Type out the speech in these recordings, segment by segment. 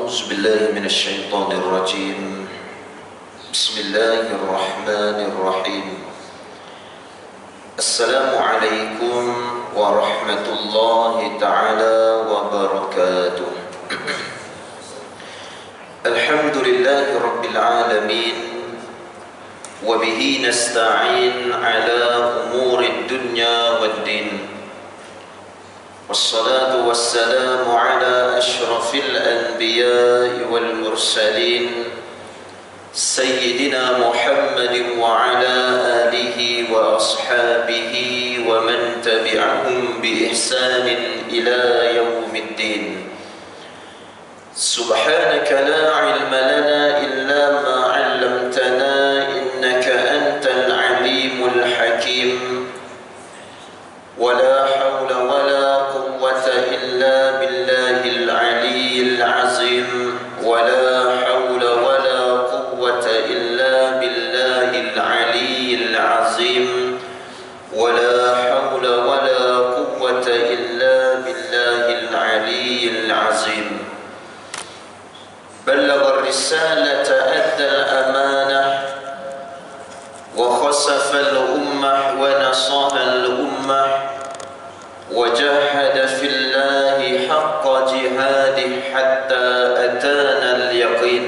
أعوذ بالله من الشيطان الرجيم. بسم الله الرحمن الرحيم. السلام عليكم ورحمة الله تعالى وبركاته. الحمد لله رب العالمين، وبه نستعين على أمور الدنيا والدين، والصلاة والسلام على أشرف الأنبياء والمرسلين سيدنا محمد وعلى آله وأصحابه ومن تبعهم بإحسان إلى يوم الدين. سبحانك لا علم لنا إلا ما علمتنا إنك أنت العليم الحكيم. ولا حول ولا قوة إلا بالله العلي العظيم. ولا حول ولا قوة إلا بالله العلي العظيم. ولا حول ولا قوة إلا بالله العلي العظيم. بلغ الرسالة أدى الأمانة وخسف الأمة ونصح الأمة وجاهد في الله حق جهاده حتى أتانا اليقين.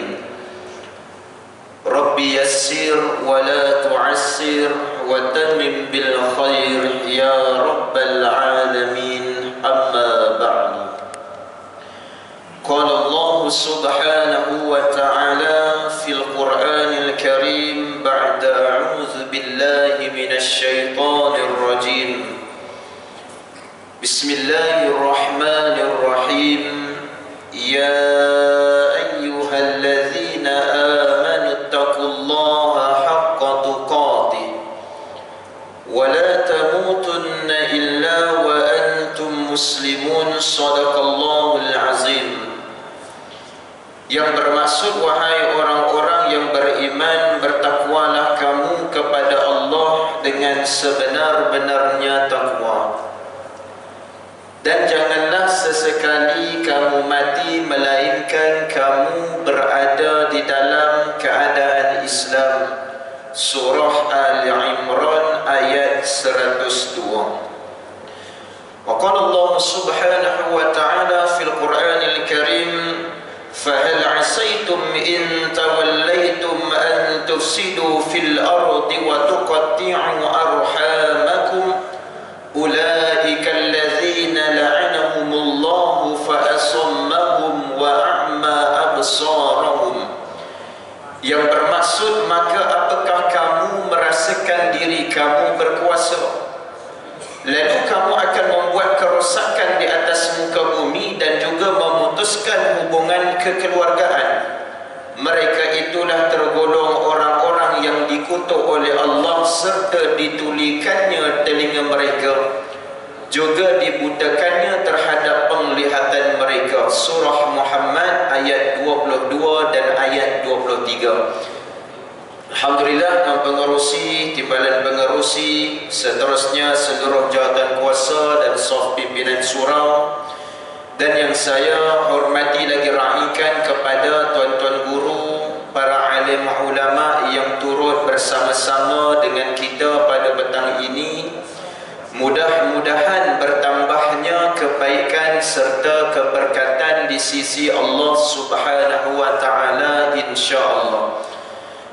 رب يسر ولا تعسر وتمم بالخير يا رب العالمين. أما بعد، قال الله سبحانه وتعالى في القرآن الكريم بعد أعوذ بالله من الشيطان الرجيم. بسم الله الرحمن الرحيم. يا أيها الذين آمنوا اتقوا الله حق تقاته ولا تموتن إلا وأنتم مسلمون. صدق الله العظيم. Yang bermaksud, wahai orang-orang yang beriman, bertakwalah kamu kepada Allah dengan sebenar-benarnya takwa, dan janganlah sesekali kamu mati melainkan kamu berada di dalam keadaan Islam. Surah Ali Imran ayat 102. Wa qala Allah subhanahu wa ta'ala fil Qur'anil Karim, فهل عسيتم إن توليتم أن تفسدوا في الأرض وتقطعوا أرحامكم أولئك الذين لعنهم الله فأصمهم وأعمى أبصارهم. Yang bermaksud, maka apakah kamu merasakan diri kamu berkuasa, lalu kamu akan membuat kerosakan di atas muka bumi dan juga memutuskan hubungan kekeluargaan? Mereka itulah tergolong orang-orang yang dikutuk oleh Allah serta ditulikannya telinga mereka, juga dibutakannya terhadap penglihatan mereka. Surah Muhammad ayat 22 dan ayat 23. Alhamdulillah, pengerusi, timbalan pengerusi, seterusnya seluruh jawatan kuasa dan saf pimpinan surau, dan yang saya hormati lagi raikan kepada tuan-tuan guru, para alim ulama yang turut bersama-sama dengan kita pada petang ini. Mudah-mudahan bertambahnya kebaikan serta keberkatan di sisi Allah Subhanahu wa ta'ala, insya-Allah.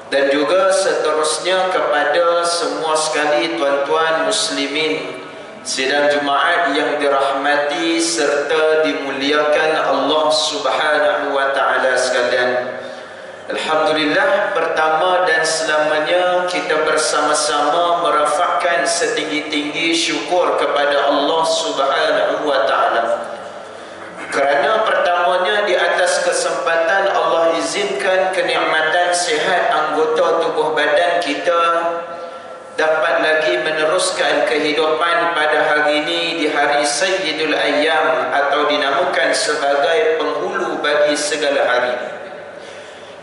Dan juga seterusnya kepada semua sekali tuan-tuan muslimin sidang Jumaat yang dirahmati serta dimuliakan Allah Subhanahu wa ta'ala sekalian. Alhamdulillah, pertama dan selamanya kita bersama-sama merafakkan setinggi-tinggi syukur kepada Allah Subhanahu wa ta'ala, kerana pertamanya di atas kesempatan Allah izinkan kenikmatan sihat anggota tubuh badan kita dapat lagi meneruskan kehidupan pada hari ini, di hari Sayyidul Ayyam, atau dinamakan sebagai penghulu bagi segala hari.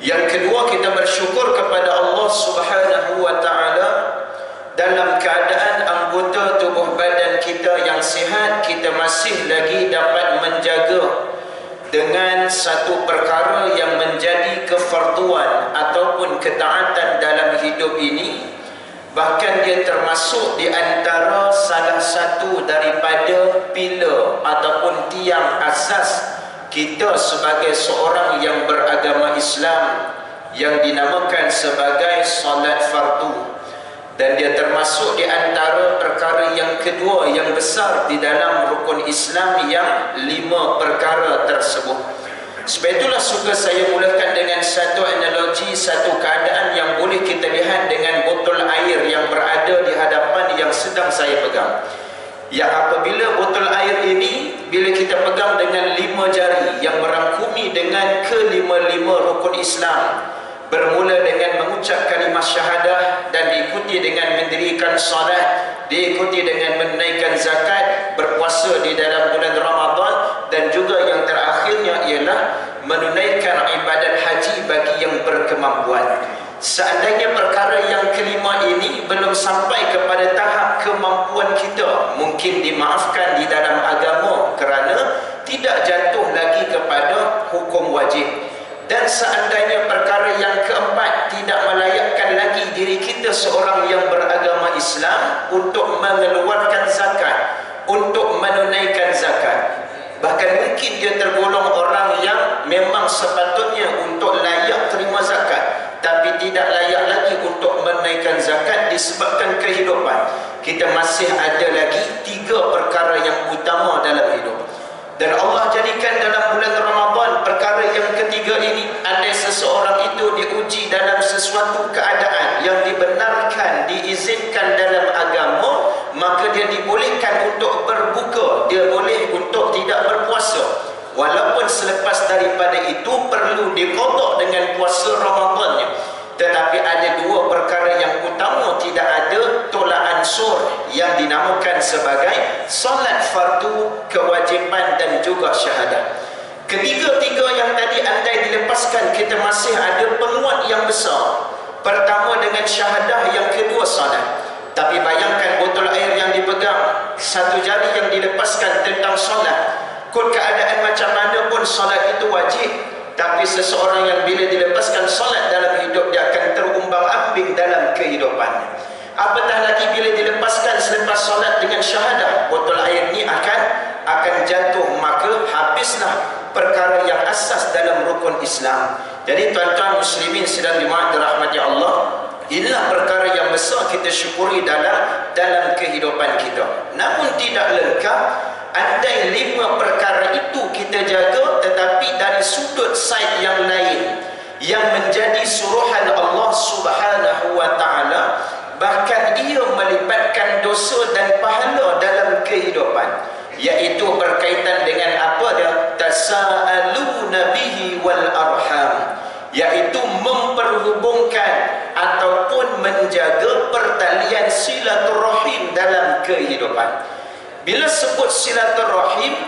Yang kedua, kita bersyukur kepada Allah Subhanahu wa ta'ala dalam keadaan anggota tubuh badan kita yang sihat, kita masih lagi dapat menjaga dengan satu perkara yang menjadi kefarduan ataupun ketaatan dalam hidup ini, bahkan dia termasuk di antara salah satu daripada pilar ataupun tiang asas kita sebagai seorang yang beragama Islam, yang dinamakan sebagai solat fardu. Dan dia termasuk di antara perkara yang kedua yang besar di dalam rukun Islam yang 5 perkara tersebut. Sebab itulah suka saya mulakan dengan satu analogi, satu keadaan yang boleh kita lihat dengan botol air yang berada di hadapan yang sedang saya pegang. Yang apabila botol air ini, bila kita pegang dengan 5 jari yang merangkumi dengan ke-5 rukun Islam, bermula dengan mengucap kalimah syahadah dan diikuti dengan mendirikan salat, diikuti dengan menunaikan zakat, berpuasa di dalam bulan Ramadan, dan juga yang terakhirnya ialah menunaikan ibadat haji bagi yang berkemampuan. Seandainya perkara yang kelima ini belum sampai kepada tahap kemampuan kita, mungkin dimaafkan di dalam agama kerana tidak jatuh lagi kepada hukum wajib. Dan seandainya perkara yang keempat tidak melayakkan lagi diri kita seorang yang beragama Islam untuk mengeluarkan zakat, untuk menunaikan zakat, bahkan mungkin dia tergolong orang yang memang sepatutnya untuk layak terima zakat, tapi tidak layak lagi untuk menunaikan zakat disebabkan kehidupan. Kita masih ada lagi 3 perkara yang utama dalam hidup. Dan Allah jadikan dalam bulan Ramadan perkara yang ketiga ini, andai seseorang itu diuji dalam sesuatu keadaan yang dibenarkan, diizinkan dalam agama, maka dia dibolehkan untuk berbuka, dia boleh untuk tidak berpuasa. Walaupun selepas daripada itu perlu diqada dengan puasa Ramadannya. Tetapi ada 2 perkara yang utama, tidak ada tolak ansur yang dinamakan sebagai solat fardu, kewajipan dan juga syahadah. Ketiga-tiga yang tadi andai dilepaskan, kita masih ada penguat yang besar. Pertama dengan syahadah, yang kedua salat. Tapi bayangkan botol air yang dipegang, 1 jari yang dilepaskan tentang solat. Kod keadaan macam mana pun solat itu wajib. Tapi seseorang yang bila dilepaskan solat dalam hidup, dia akan terumbang-ambing dalam kehidupannya. Apatah lagi bila dilepaskan selepas solat dengan syahadah, botol air ini akan jatuh, maka habislah perkara yang asas dalam rukun Islam. Jadi tuan-tuan muslimin sedang dirahmati Allah, inilah perkara yang besar kita syukuri dalam kehidupan kita. Namun tidak lengkap andai 5 perkara itu kita jaga, tetapi dari sudut side yang lain yang menjadi suruhan Allah Subhanahu wa ta'ala, bahkan ia melibatkan dosa dan pahala dalam kehidupan, iaitu berkaitan dengan apa dia? Tasa'aluna bihi wal arham, iaitu memperhubungkan ataupun menjaga pertalian silaturahim dalam kehidupan. Bila sebut silaturahim,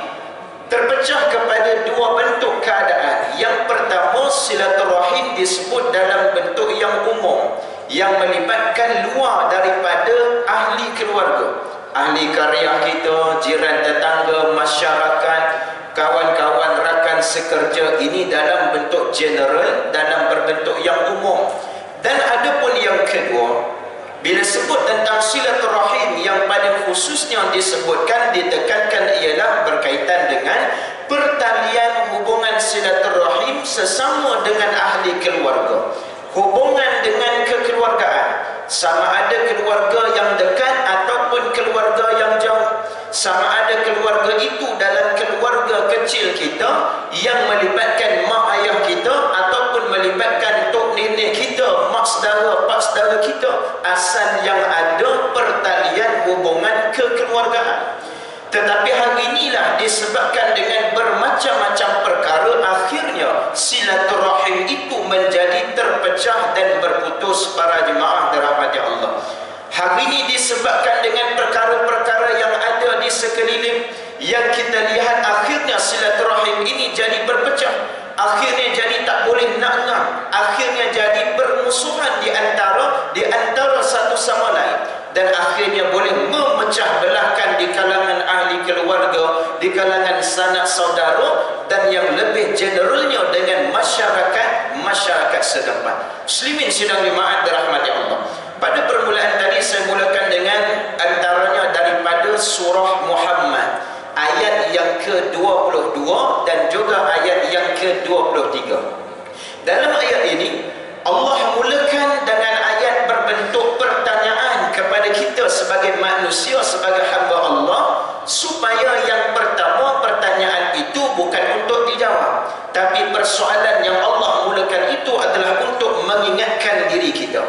terpecah kepada 2 bentuk keadaan. Yang pertama, silaturahim disebut dalam bentuk yang umum, yang melibatkan luar daripada ahli keluarga, ahli karya kita, jiran tetangga, masyarakat, kawan-kawan, rakan sekerja. Ini dalam bentuk general, dalam berbentuk yang umum. Dan ada pun yang kedua, bila sebut tentang silaturahim, yang pada khususnya disebutkan, ditekankan ialah berkaitan dengan pertalian hubungan silaturahim sesama dengan ahli keluarga. Hubungan dengan kekeluargaan, sama ada keluarga yang dekat ataupun keluarga yang jauh. Sama ada keluarga itu dalam keluarga kecil kita yang melibatkan mak ayah kita, ataupun melibatkan tok nenek kita, mak saudara, pak saudara kita, asal yang ada pertalian hubungan kekeluargaan. Tetapi hari inilah disebabkan dengan bermacam-macam perkara, akhirnya silaturahim itu menjadi terpecah dan berputus. Para jemaah dirahmati Allah, hari ini disebabkan dengan perkara-perkara yang ada di sekeliling, yang kita lihat akhirnya silaturahim ini jadi berpecah, akhirnya jadi tak boleh nak, akhirnya jadi bermusuhan di antara satu sama lain, dan akhirnya boleh memecah belahkan di kalangan ahli keluarga, di kalangan sanak saudara, dan dan yang lebih generalnya dengan masyarakat setempat. Muslimin sidang jemaat dirahmati Allah. Pada permulaan tadi saya mulakan dengan antaranya daripada surah Muhammad ayat yang ke-22 dan juga ayat yang ke-23. Dalam ayat ini Allah mulakan dengan ayat berbentuk pertanyaan kepada kita sebagai manusia, sebagai hamba Allah, supaya yang pertama pertanyaan itu bukan untuk dijawab, tapi persoalan yang Allah mulakan itu adalah untuk mengingatkan diri kita.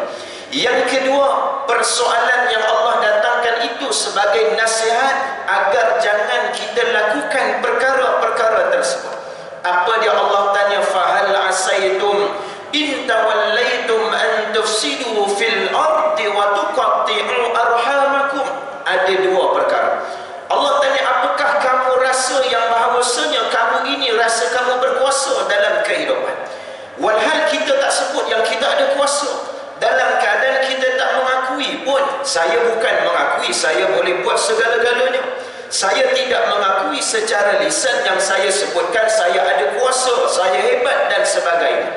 Yang kedua, persoalan yang Allah datangkan itu sebagai nasihat agar jangan kita lakukan perkara-perkara tersebut. Apa dia Allah tanya? Fahal asaitum in tawallaitum an tufsidu fil ardi wa tuqatti'u arhamakum. Ada dua perkara. Allah tanya, apakah kamu rasa yang bahawasanya kamu ini rasa kamu berkuasa dalam kehidupan, walhal kita tak sebut yang kita ada kuasa. Dalam keadaan kita tak mengakui pun, saya bukan mengakui saya boleh buat segala-galanya. Saya tidak mengakui secara lisan yang saya sebutkan saya ada kuasa, saya hebat dan sebagainya.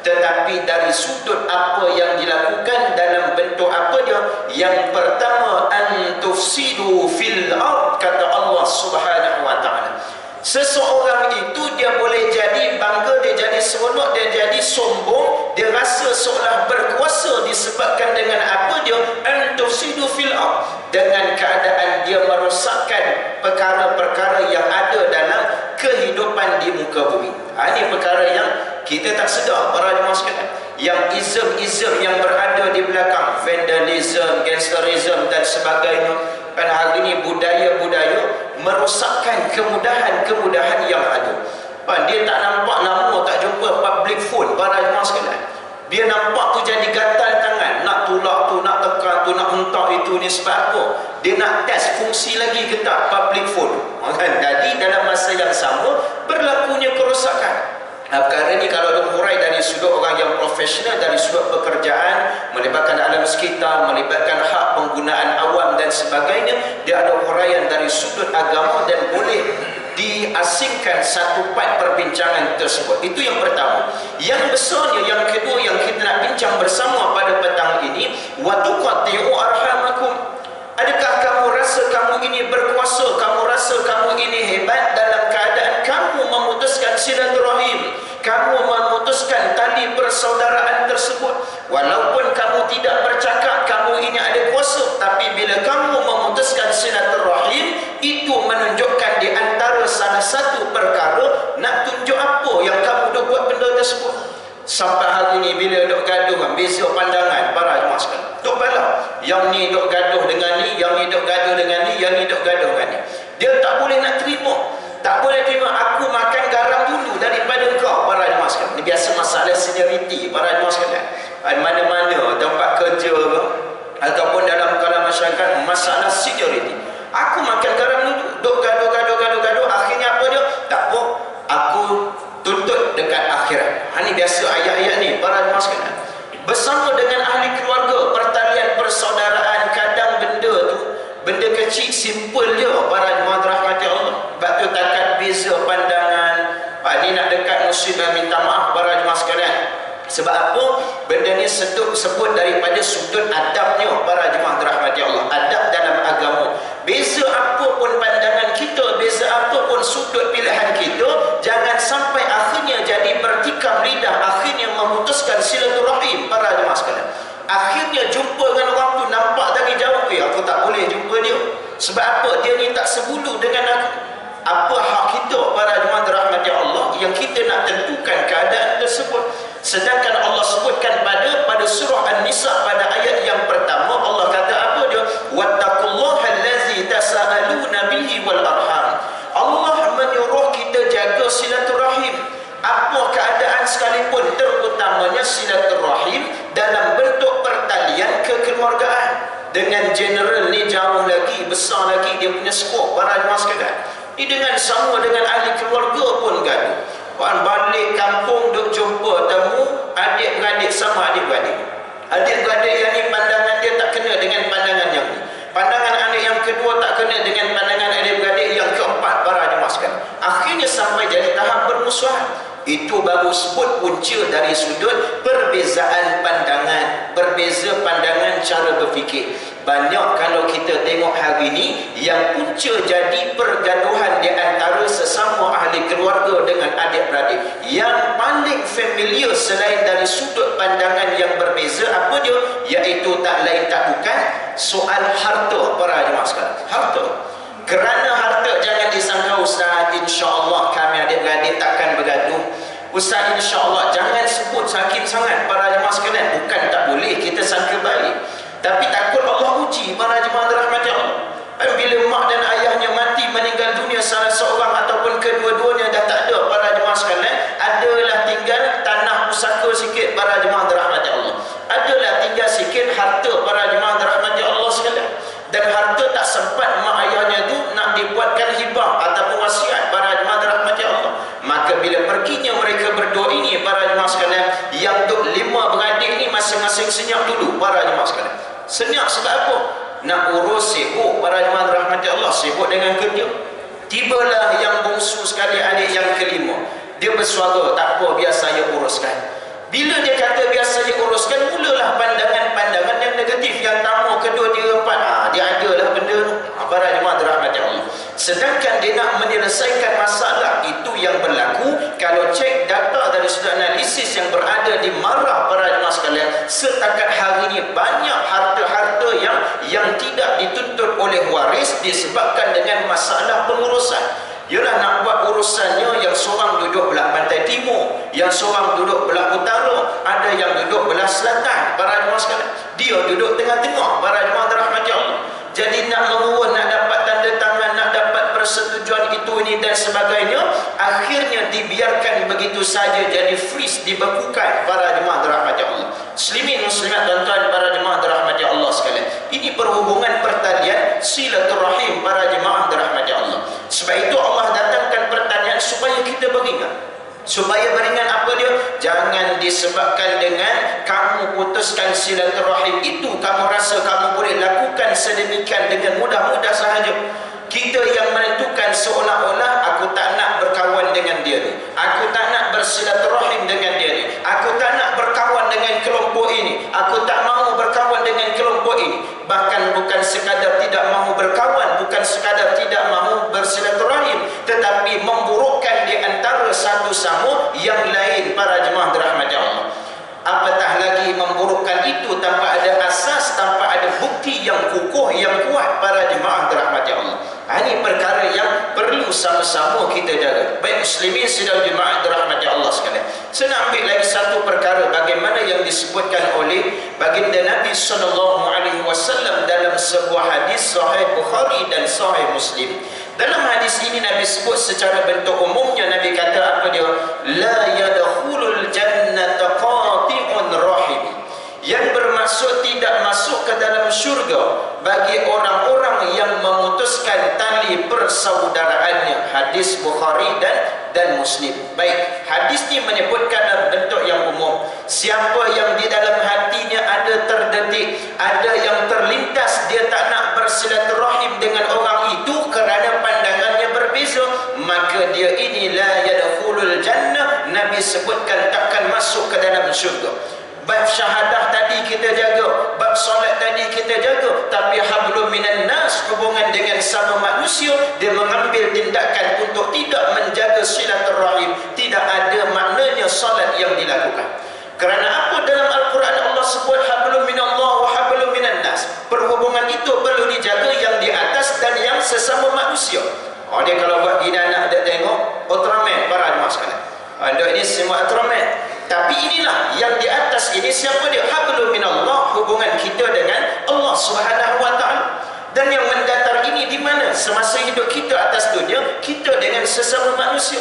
Tetapi dari sudut apa yang dilakukan dalam bentuk apa dia? Yang pertama, an tufsidu fil ard, kata Allah Subhanahu wa taala. Seseorang itu dia boleh jadi bangga, dia jadi seronok, dia jadi sombong, dia rasa seolah berkuasa disebabkan dengan apa dia? An tufsidu fil ard, dengan keadaan dia merosakkan perkara-perkara yang ada dalam kehidupan di muka bumi. Ini perkara yang kita tak sedar para jemaah sekalian. Yang ism-ism yang berada di belakang, vandalism, gangsterism dan sebagainya, kan hari ini budaya-budaya merosakkan kemudahan-kemudahan yang ada. Dia tak nampak nama, tak jumpa public phone para jemaah sekalian. Dia nampak tu jadi gatal tangan, nak tolak tu, nak tekan tu, nak hentak itu ni. Sebab apa? Dia nak test fungsi lagi ke tak public phone. Jadi dalam masa yang sama berlakunya kerosakan. Perkara ini kalau diurai dari sudut orang yang profesional, dari sudut pekerjaan, melibatkan alam sekitar, melibatkan hak penggunaan awam dan sebagainya, dia ada uraian dari sudut agama dan boleh diasingkan satu part perbincangan tersebut. Itu yang pertama. Yang besarnya, yang kedua yang kita nak bincang bersama pada petang ini, wa tuqatti'u arhamakum. Adakah kamu rasa kamu ini berkuasa, kamu rasa kamu ini hebat dalam keadaan kamu memutuskan silaturahim, kamu memutuskan tali persaudaraan tersebut? Walaupun kamu tidak bercakap kamu ini ada kuasa, tapi bila kamu memutuskan silaturahim, itu menunjukkan di antara salah satu perkara nak tunjuk apa yang kamu dah buat benda tersebut. Sampai hari ini bila duk gaduh, beza pandangan para jemaah sekalian, duk bala, yang ni duk gaduh dengan ni, yang ni duk gaduh dengan ni, yang ni duk gaduh dengan ni. Dia tak boleh nak terima, tak boleh terima. Aku makan garam dulu daripada kau para jemaah sekalian. Ini biasa masalah senioriti para jemaah sekalian. Mana-mana tempat kerja ataupun dalam kalangan masyarakat, masalah senioriti. Aku makan garam dulu, duk gaduh, akhirnya apa dia? Tak apa, aku tuntut dekat akhirat. Ini biasa ayat-ayat ni para jemaah sekalian. Bersama dengan ahli keluarga, pertalian persaudaraan, kadang benda tu benda kecil, simple je para jemaah rahmati Allah. Sebab tu takkan beza pandangan. Ni nak dekat muslim, minta maaf para jemaah sekalian. Sebab apa? Benda ni sebut daripada sudut adabnya para jemaah rahmati Allah. Adab dalam agama. Beza apa pun pandangan kita, beza apa pun sudut pilihan kita, jangan sampai akhirnya jadi bertikam lidah, akhirnya memutuskan silaturahim para jemaah sekalian. Akhirnya jumpa dengan orang tu, nampak tadi jawab, aku tak boleh jumpa dia. Sebab apa? Dia ni tak sebulu dengan aku. Apa hak kita para jemaah rahmati Allah yang kita nak tentukan keadaan tersebut? Sedangkan Allah sebutkan pada surah An-Nisa pada ayat yang pertama, Allah kata apa dia? Wattaqullaha allazi tasaaluna bihi wal arham. Allah menyuruh kita jaga silaturahim. Apa keadaan sekalipun, terutamanya silaturahim dalam bentuk pertalian kekeluargaan. Dengan general ni jauh lagi, besar lagi dia punya skop para jemaah sekalian. Ini dengan sama dengan ahli keluarga pun gaduh. Orang balik kampung duk jumpa temu adik-beradik sama adik-beradik. Adik-beradik yang ni pandangan dia tak kena dengan pandangan yang ni. Pandangan adik yang kedua tak kena dengan pandangan adik-beradik yang keempat para jemaah sekalian. akhirnya sampai jadi tahap bermusuhan. Itu baru sebut punca dari sudut perbezaan pandangan, berbeza pandangan cara berfikir. Banyak kalau kita tengok hari ini yang punca jadi pergaduhan di antara sesama ahli keluarga dengan adik-beradik. Yang paling familiar selain dari sudut pandangan yang berbeza apa dia? Iaitu tak lain tak bukan soal harta para jemaah sekalian. Harta. Kerana harta jangan disangka Ustaz, insya-Allah kami adik-beradik takkan bergaduh. Ustaz, insya-Allah jangan sebut sakit sangat para jemaah sekalian. Bukan tak boleh kita sangka baik, tapi takut Allah uji para jemaah dirahmati Allah. Bila mak dan ayahnya mati meninggal dunia salah seorang ataupun kedua-duanya dah tak ada para jemaah sekalian, adalah tinggal tanah pusaka sikit para jemaah dirahmati Allah. Adalah tinggal sikit harta para jemaah dirahmati Allah sekalian. Dan harta tak sempat mak ayahnya tu nak dibuatkan hibah ataupun wasiat para jemaah dirahmati Allah. Maka bila perginya mereka berdua ini para jemaah sekalian, yang duk 5 beradik ni masing-masing senyap dulu para jemaah sekalian. Senyap sebab apa? Nak urus, sibuk para jemaah dirahmati Allah, sibuk dengan kerja. Tibalah yang bungsu sekali, adik yang kelima. Dia bersuara, tak apa, biar saya uruskan. Bila dia kata biar saya uruskan, mulalah pandangan-pandangan yang negatif. Yang pertama, kedua, tiga, empat. Dia adalah benda tu. Para jemaah dirahmati Allah. Sedangkan dia nak menyelesaikan masalah itu yang berlaku. Kalau cek data dari sudut analisis yang berada di marah para jemaah sekalian, setakat hari ini banyak harta-harta yang tidak dituntut oleh waris disebabkan dengan masalah pengurusan. Ialah nak buat urusannya, yang seorang duduk belah pantai timur, yang seorang duduk belah utara, ada yang duduk belah selatan para jemaah sekalian. Dia duduk tengah-tengah para jemaah dirahmati Allah. Jadi nak mengurus, nak dapat tanda tangan, nak dapat persetujuan itu ini dan sebagainya, akhirnya dibiarkan begitu saja, jadi freeze, dibekukan para jemaah dirahmati Allah. Muslimin muslimat tuan-tuan para jemaah dirahmati Allah sekalian, ini perhubungan pertalian silaturahim para jemaah dirahmati Allah. Sebab itu Allah datangkan pertanyaan supaya kita beringat. Supaya beringat apa dia? Jangan disebabkan dengan kamu putuskan silaturahim itu, kamu rasa kamu boleh lakukan sedemikian dengan mudah-mudah sahaja. Kita yang menentukan seolah-olah aku tak nak berkawan dengan dia ni, aku tak nak bersilaturahim dengan dia ni, aku tak nak berkawan dengan kelompok ini, aku tak mahu berkawan dengan kelompok ini. Bahkan bukan sekadar tidak mahu berkawan, bukan sekadar tidak mahu bersilaturahim, tetapi memburukkan di antara satu sama yang lain para jemaah dirahmati Allah. Apatah lagi memburukkan itu tanpa ada asas, tanpa ada bukti yang kukuh, yang kuat para jemaah dirahmati Allah. Ini perkara yang perlu sama-sama kita jaga. Baik muslimin sidang jemaah dirahmati Allah sekalian. Saya nak ambil lagi satu perkara bagaimana yang disebutkan oleh baginda Nabi SAW dalam sebuah hadis sahih Bukhari dan sahih Muslim. Dalam hadis ini Nabi sebut secara bentuk umumnya, Nabi kata apa dia? La yadkhulul jannata qati'un rahim. Yang bermaksud tidak masuk ke dalam syurga bagi orang-orang yang memutuskan tali persaudaraannya. Hadis Bukhari dan Muslim. Baik, hadis ini menyebutkan dalam bentuk yang umum. Siapa yang di dalam hatinya ada terdetik, ada yang terlintas, dia tak nak bersilaturahim dengan orang itu kerana pandangannya berbeza, maka dia ini la yadkhulul jannah. Nabi sebutkan takkan masuk ke dalam syurga. Bab syahadah tadi kita jaga, bab solat tadi kita jaga, tapi hablum minan nas, hubungan dengan sama manusia, dia mengambil tindakan untuk tidak menjaga silaturahim, tidak ada maknanya solat yang dilakukan. Kerana apa? Dalam Al-Quran Allah sebut hablum minallah wa hablum minan nas. Perhubungan itu perlu dijaga, yang di atas dan yang sesama manusia. Dia kalau buat gini anak dia tengok Ultraman para jemaah sekalian. Ini semua Ultraman. Tapi inilah yang di atas ini, siapa dia? Hablum minallah, hubungan kita dengan Allah Subhanahu wa taala. Dan yang mendatar ini di mana? Semasa hidup kita atas dunia, kita dengan sesama manusia.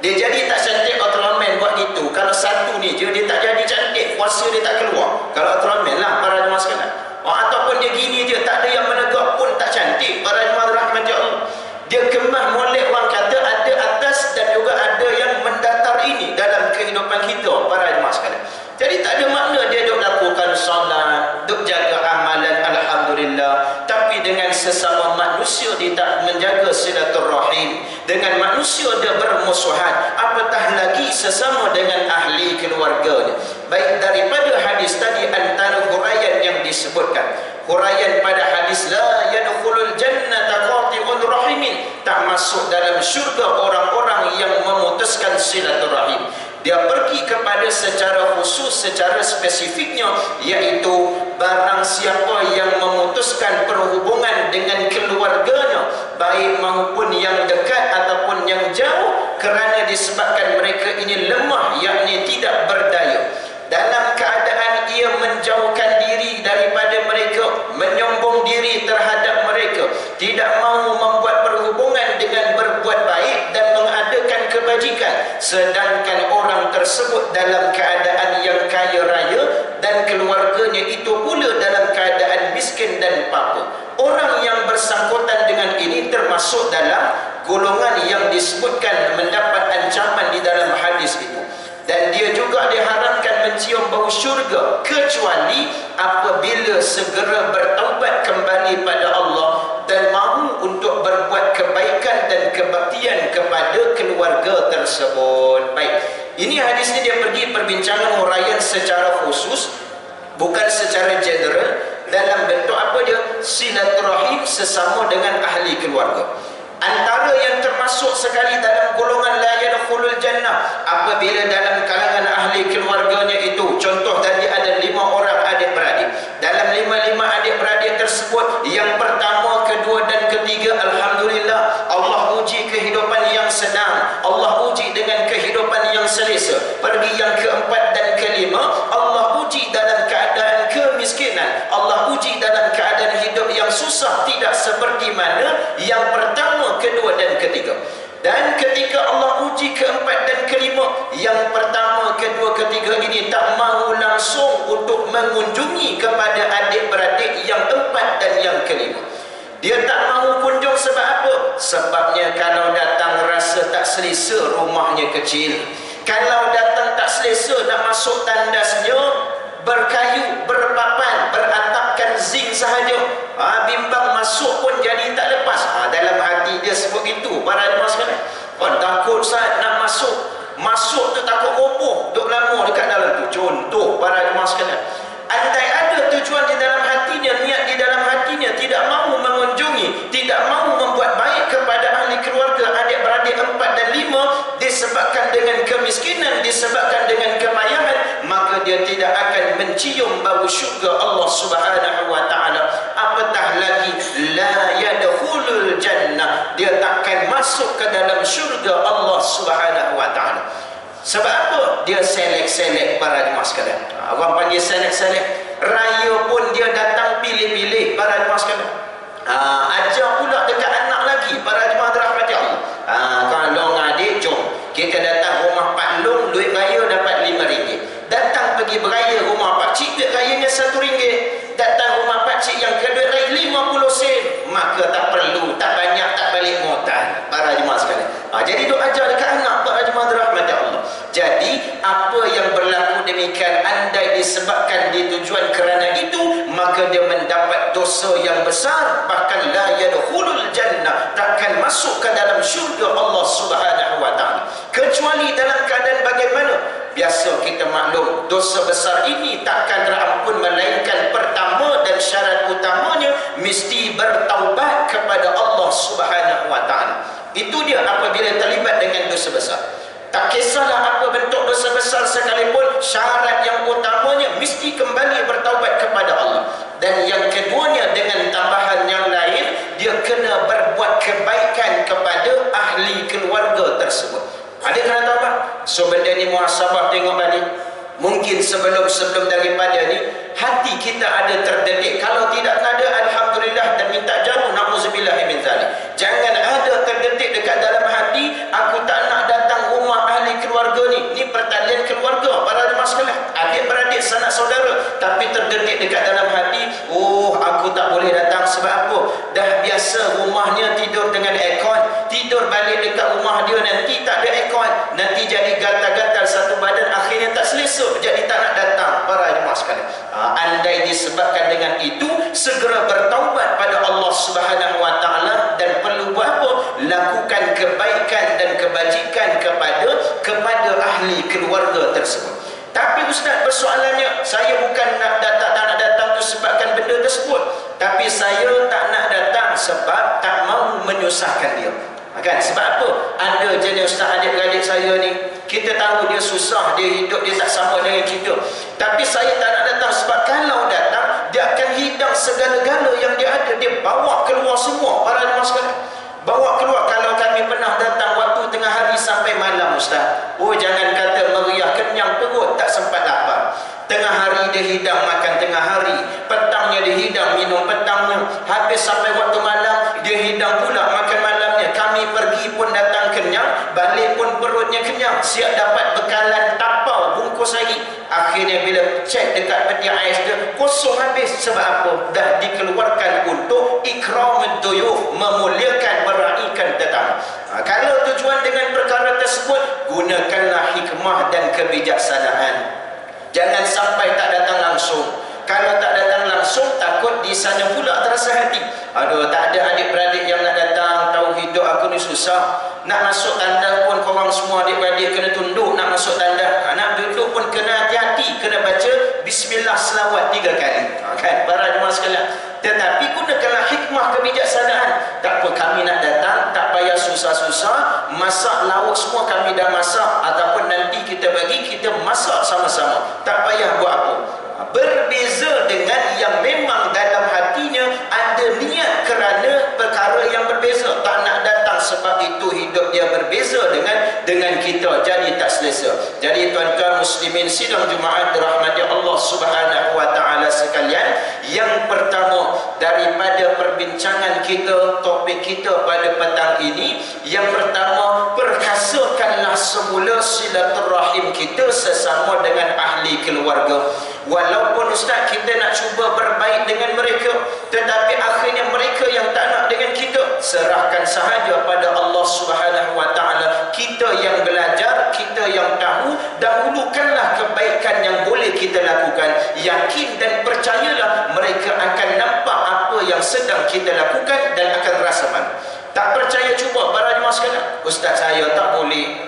Dia jadi tak cantik Ultraman buat gitu. Kalau satu ni je dia tak jadi cantik, kuasa dia tak keluar. Kalau Ultraman lah para jemaah sekalian. Ataupun dia gini je, tak ada yang menegak pun tak cantik para jemaah rahmati Allah. Dia kemah molek, orang kata ada atas dan juga ada yang mendatar ini dalam kehidupan kita para jemaah sekalian. Jadi tak ada makna dia duk lakukan solat, duk jaga amalan, alhamdulillah, tapi dengan sesama sesama manusia dia tak menjaga silaturahim, dengan manusia dia bermusuhan, apatah lagi sesama dengan ahli keluarganya. Baik daripada hadis tadi antara huraian yang disebutkan, huraian pada hadis la yadkhulul jannata qati'un rahimin, tak masuk dalam syurga orang-orang yang memutuskan silaturahim. Dia pergi kepada secara khusus, secara spesifiknya, iaitu barang siapa yang memutuskan perhubungan dengan keluarganya, baik maupun yang dekat ataupun yang jauh, kerana disebabkan mereka ini lemah, yakni tidak berdaya, dalam keadaan ia menjauhkan diri daripada mereka, menyombong diri terhadap mereka, tidak mahu membuat perhubungan dengan berbuat baik dan mengadakan kebajikan, sedangkan orang tersebut dalam keadaan yang kaya raya dan keluarganya itu pula dalam keadaan miskin dan papa. Orang yang bersangkutan dengan ini termasuk dalam golongan yang disebutkan mendapat ancaman di dalam hadis itu. Dan dia juga diharamkan mencium bau syurga kecuali apabila segera bertaubat kembali pada Allah dan mahu untuk berbuat kebaikan dan kebaktian kepada keluarga tersebut. Baik, ini hadis ini dia pergi perbincangan huraian secara khusus, bukan secara general, dalam bentuk apa dia? Silaturahim sesama dengan ahli keluarga. Antara yang termasuk sekali dalam golongan la yadkhulul jannah, apabila dalam kalangan ahli keluarganya itu, contoh tadi ada 5 orang adik-beradik. Dalam 5 adik-beradik tersebut, yang pertama, kedua dan ketiga, alhamdulillah, Allah uji kehidupan yang senang, Allah uji dengan kehidupan yang selesa. Pergi yang keempat dan kelima, Allah uji dalam keadaan kemiskinan, Allah uji dalam keadaan hidup yang susah, tidak seperti mana yang pertama, kedua dan ketiga. Dan ketika Allah uji keempat dan kelima, yang pertama, kedua, ketiga ini tak mahu langsung untuk mengunjungi kepada adik-beradik yang empat dan yang kelima. Dia tak mahu kunjung sebab apa? Sebabnya kalau datang rasa tak selesa, rumahnya kecil. Kalau datang tak selesa, nak masuk tandasnya berkayu, berpapan, beratapkan zinc sahaja, bimbang masuk pun jadi tak lepas. Dalam hati dia sebut itu, para jemaah sekalian. Takut saat nak masuk tu takut roboh, duduk lama dekat dalam tu. Contoh para jemaah sekalian, andai ada tujuan di dalam hatinya, niat di dalam hatinya, tidak mahu mengunjungi, tidak mahu membuat baik kepada ahli keluarga, adik-beradik 4 dan 5, disebabkan dengan kemiskinan, disebabkan dengan kemayangan, maka dia tidak akan mencium bau syurga Allah Subhanahu wa taala. Apatah lagi la yadkhulul jannah, dia takkan masuk ke dalam syurga Allah Subhanahu wa taala. Sebab apa? Dia selek-selek para jemaah sekalian. Orang panggil selek-selek. Raya pun dia datang pilih-pilih para jemaah sekalian. Ajar pula dekat anak lagi para jemaah dirahmati Allah. Kalau ngadik, jom kita datang rumah Pak Long, duit raya dapat RM5. Datang pergi beraya rumah Pak Cik, duit rayanya RM1. Datang rumah Pak Cik yang kedua raya 50 sen, maka tak perlu, tak banyak, tak balik modal para jemaah sekalian. Jadi duk ajar dekat anak para jemaah dirahmati Allah. Jadi apa yang berlaku demikian, andai disebabkan ditujuan kerana itu, maka dia mendapat dosa yang besar, bahkan la yadkhulul jannah, takkan masuk ke dalam syurga Allah Subhanahu wa taala. Kecuali dalam keadaan bagaimana? Biasa kita maklum, dosa besar ini takkan terampun, melainkan pertama dan syarat utamanya mesti bertaubat kepada Allah Subhanahu wa taala. Itu dia apabila terlibat dengan dosa besar. Tak kisahlah apa bentuk dosa besar sekalipun, syarat yang utamanya mesti kembali bertaubat kepada Allah. Dan yang keduanya dengan tambahan yang lain, dia kena berbuat kebaikan kepada ahli keluarga tersebut. Ada kena taubat. So benda ni muhasabah, tengok balik. Mungkin sebelum daripada ni hati kita ada terdedik. Kalau tidak ada, alhamdulillah, dan minta jauh, na'udzubillah min zalik. Jangan ada terdedik dekat dalam hati, aku tak nak datang rumah ahli keluarga ni. Ni pertalian keluarga para jemaah sekalian, adik-beradik, sanak saudara, tapi terdedik dekat dalam hati, aku tak boleh datang sebab apa? Dah biasa rumahnya tidur dengan aircon, tidur balik dekat rumah dia nanti tak ada aircon. jauh, nanti jadi gatal-gatal satu badan, akhirnya tak selesa, jadi tak nak datang para jemaah sekalian. Andai disebabkan dengan itu, segera bertaubat pada Allah Subhanahu wa taala, dan perlu buat apa? Lakukan kebaikan dan kebajikan kepada ahli keluarga tersebut. Tapi ustaz, persoalannya saya bukan tak nak datang tu sebabkan benda tersebut, tapi saya tak nak datang sebab tak mau menyusahkan dia. Kan? Sebab apa? Ada jenis ustaz, adik-beradik saya ni, kita tahu dia susah, dia hidup, dia tak sama dengan kita, tapi saya tak nak datang sebab kalau datang dia akan hidang segala-gala yang dia ada, dia bawa keluar semua. Para jemaah sekalian, bawa keluar. Kalau kami pernah datang waktu tengah hari sampai malam ustaz, oh jangan kata meriah, kenyang perut, tak sempat lapar. Tengah hari dia hidang makan tengah hari, petangnya dia hidang minum petangnya, habis sampai waktu malam dia hidang pula makan malamnya. Kami pergi pun datang kenyang, balik pun perutnya kenyang, siap dapat bekalan tapau bungkus lagi. Akhirnya bila cek dekat peti ais dia kosong habis. Sebab apa? Dah dikeluarkan untuk ikram duyuf, memuliakan, meraihkan tetamu. Kalau tujuan dengan perkara tersebut, gunakanlah hikmah dan kebijaksanaan. Jangan sampai tak datang langsung. Kalau tak datang langsung, takut di sana pula terasa hati. Aduh, tak ada adik-beradik yang nak datang, tahu hidup aku ni susah. Nak masuk tanda pun korang semua adik-beradik kena tunduk nak masuk tanda. Nak duduk pun kena hati-hati, kena baca bismillah selawat 3 kali. Kan? Para jemaah sekalian. Tetapi gunakanlah hikmah kebijaksanaan. Tak apa, kami nak datang, tak payah susah-susah, masak lauk semua kami dah masak, ataupun nanti kita bagi, kita masak sama-sama. Tak payah buat apa. Berbeza dengan yang memang dalam hatinya ada niat kerana perkara yang berbeza, tak nak datang sebab itu hidup dia berbeza dengan kita, jadi tak selesa. Jadi tuan-tuan muslimin sidang Jumaat dirahmati Allah Subhanahu wa taala sekalian, yang pertama daripada perbincangan kita, topik kita pada petang ini, yang pertama, perkasakanlah semula silaturahim kita sesama dengan ahli keluarga. Walaupun ustaz kita nak cuba berbaik dengan mereka, tetapi akhirnya mereka yang tak nak dengan kita, serahkan sahaja pada Allah Subhanahu wa taala. Kita yang belajar, kita yang tahu, dahulukanlah kebaikan yang boleh kita lakukan. Yakin dan percayalah mereka akan nampak apa yang sedang kita lakukan dan akan rasa malu. Tak percaya, cuba para jemaah sekalian. Ustaz saya tak boleh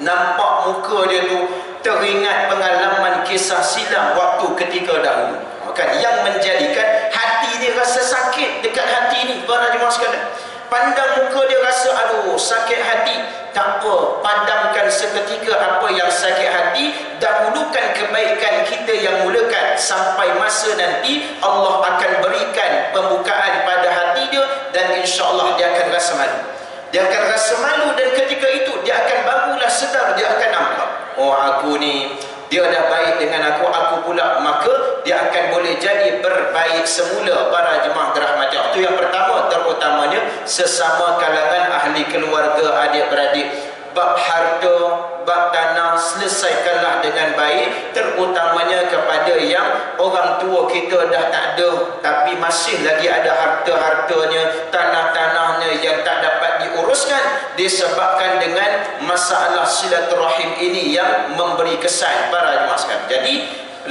nampak muka dia tu, teringat pengalaman kisah silam waktu ketika dahulu. Kan, yang menjadikan hati dia rasa sakit dekat hati ni para jemaah sekalian. Pandang muka dia rasa aduh sakit hati. Tak apa, padamkan seketika apa yang sakit hati, dahulukan kebaikan kita yang mulakan, sampai masa nanti Allah akan berikan pembukaan pada hati dia, dan insya-Allah dia akan rasa malu. Dia akan rasa malu, dan ketika itu dia akan barulah sedar, dia akan nampak, oh aku ni, dia dah baik dengan aku pula, maka dia akan boleh jadi berbaik semula. Para jemaah dirahmati Allah, itu yang pertama, terutamanya sesama kalangan ahli keluarga, adik-beradik. Bab harta, bab tanah, selesaikanlah dengan baik, terutamanya kepada yang orang tua kita dah tak ada, tapi masih lagi ada harta-hartanya, tanah-tanahnya yang tak dapat diuruskan, disebabkan dengan masalah silaturahim ini yang memberi kesan para jemaah sekalian. Jadi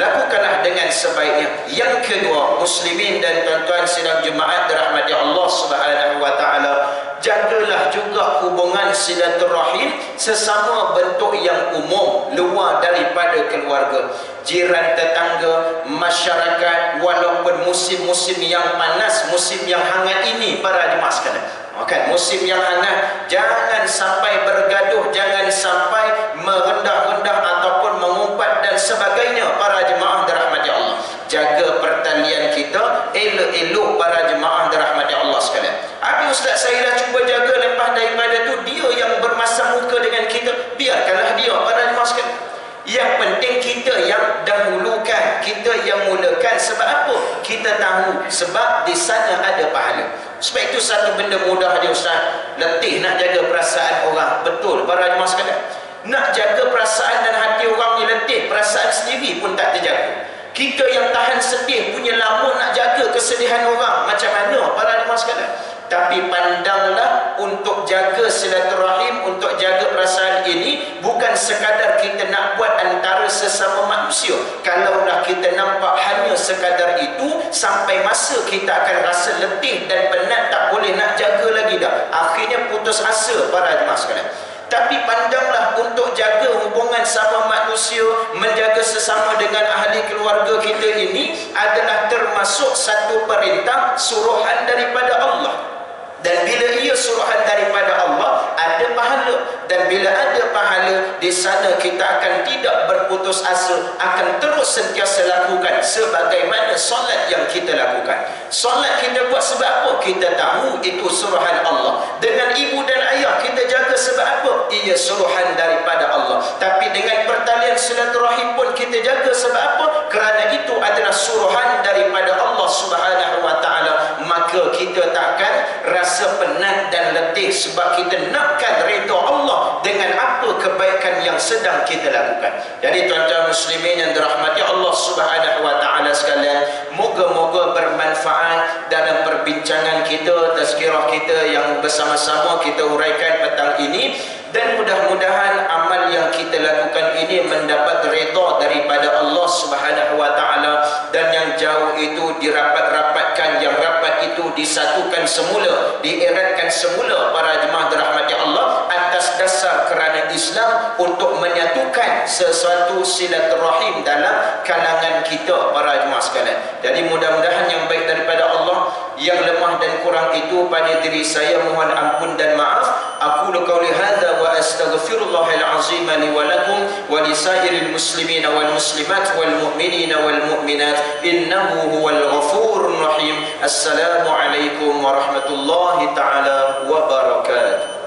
lakukanlah dengan sebaiknya. Yang kedua, muslimin dan tuan-tuan sidang Jumaat dirahmati Allah Subhanahu wa taala, jagalah juga hubungan silaturahim sesama bentuk yang umum, luar daripada keluarga, jiran, tetangga, masyarakat. Walaupun musim-musim yang panas, musim yang hangat ini para jemaah sekalian, kan, musim yang hangat, jangan sampai bergaduh, jangan sampai merendah-rendah ataupun mengumpat dan sebagainya. Para jemaah dirahmati Allah, jaga pertalian kita elok-elok para jemaah dirahmati Allah sekalian. Habis ustaz saya dah cuba jaga, lepas daripada tu dia yang bermasam muka dengan kita, biarkanlah dia para jemaah sekalian. Yang penting kita yang dahulukan, kita yang mulakan. Sebab apa? Kita tahu sebab di sana ada pahala. Sebab itu satu benda mudah dia ustaz, letih nak jaga perasaan orang. Betul para jemaah sekalian, nak jaga perasaan dan hati orang ni letih, perasaan sendiri pun tak terjaga. Kita yang tahan sedih punya lama nak jaga kesedihan orang, macam mana para jemaah sekalian? Tapi pandanglah untuk jaga silaturahim, untuk jaga perasaan ini bukan sekadar kita nak buat antara sesama manusia. Kalaulah kita nampak hanya sekadar itu, sampai masa kita akan rasa letih dan penat, tak boleh nak jaga lagi dah. Akhirnya putus asa para jemaah sekalian. Tapi pandanglah untuk jaga hubungan sama manusia, menjaga sesama dengan ahli keluarga kita ini adalah termasuk satu perintah suruhan daripada Allah. Dan bila ia suruhan daripada Allah, ada pahala. Dan bila ada pahala, di sana kita akan tidak berputus asa, akan terus sentiasa lakukan sebagaimana solat yang kita lakukan. Solat kita buat sebab apa? Kita tahu itu suruhan Allah. Dengan ibu dan ayah kita jaga sebab apa? Ia suruhan daripada Allah. Tapi dengan pertalian silaturahim pun kita jaga sebab apa? Kerana itu adalah suruhan daripada Allah Subhanahu wa taala. Maka kita takkan rasa penat dan letih sebab kita nakkan redha Allah dengan apa kebaikan yang sedang kita lakukan. Jadi tuan-tuan muslimin yang dirahmati Allah Subhanahu wa taala sekalian, moga-moga bermanfaat dalam perbincangan kita, tazkirah kita yang bersama-sama kita uraikan petang ini. Dan mudah-mudahan amal yang kita lakukan ini mendapat redha daripada Allah Subhanahu wa taala, dan yang jauh itu dirapat-rapatkan, yang rapat itu disatukan semula, dieratkan semula para jemaah dirahmati Allah atas dasar kerana Islam untuk menyatukan sesuatu silaturahim dalam kalangan kita para jemaah sekalian. Jadi mudah-mudahan yang baik daripada Allah, yang lemah dan kurang itu pada diri saya mohon ampun dan maaf. Aku qauli hadza wa astaghfirullahal azim li wa lakum wa lisairil muslimin wal muslimat wal mu'minina wal mu'minat innahu huwal ghafurur rahim. Assalamu alaikum warahmatullahi taala wabarakatuh.